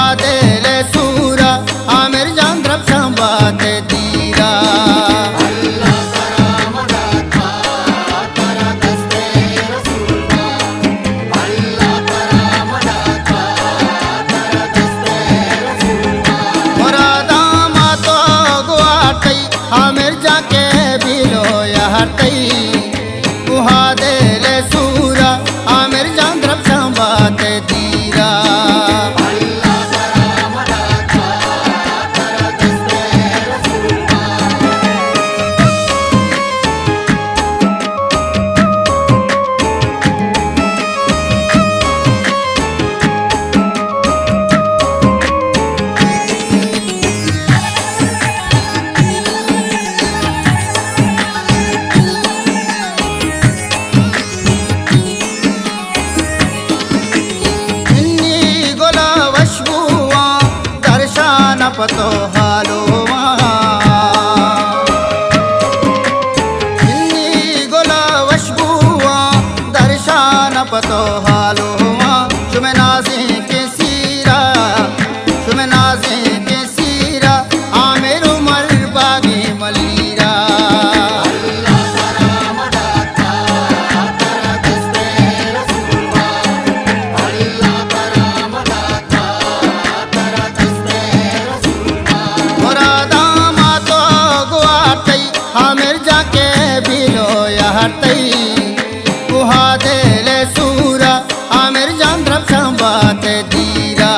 उहादेले सूरा आमिर जांद्रब संबाते दीरा मुरादामा तो गुआटई आमिर जाके बिलो यहरतई उहादेले सूरा आमिर जांद्रब संबाते दीरा पतो हालो इन्नी गोला वशबुआ दर्शान पतो हालो शुमे नाज़ी के सीरा शुमे नाज़ी के सीरा आमिर उमर बागी मलीरा आमिर जाके बिलो यहरतई उहादेले सूरा आमिर जांद्रब संबाते दीरा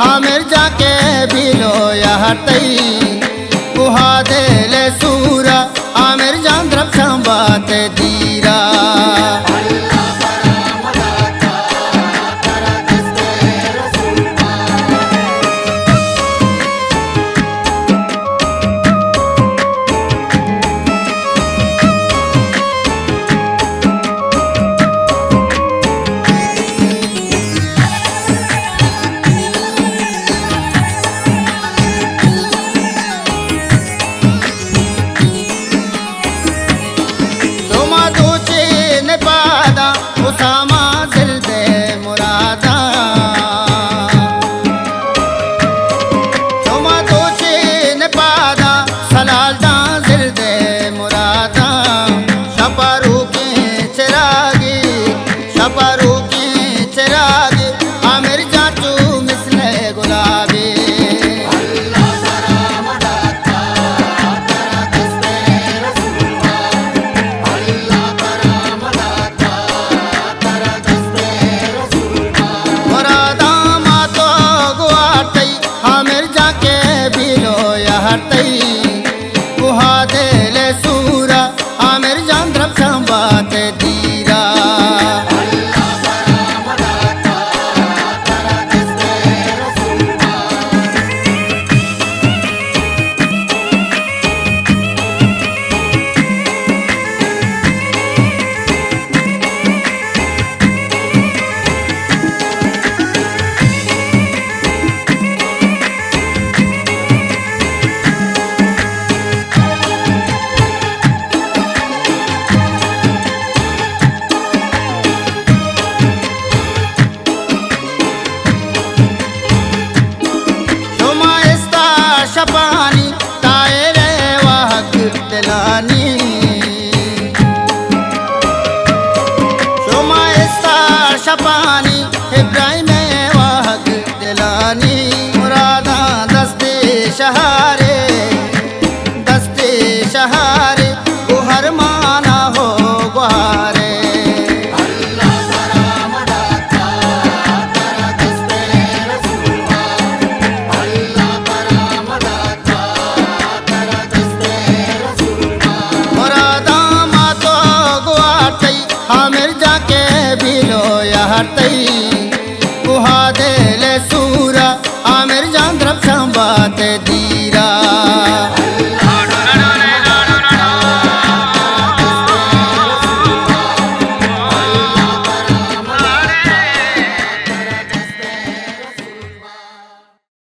आमिर जाके बिलो यहरतई उहादेले सूरा आमिर जांद्रब संबाते दीरा शहारे दस्ते शहारे गुहर माना हो गुहारे गुहा दे ले सूरा आमिर जान तरफ संबाते दी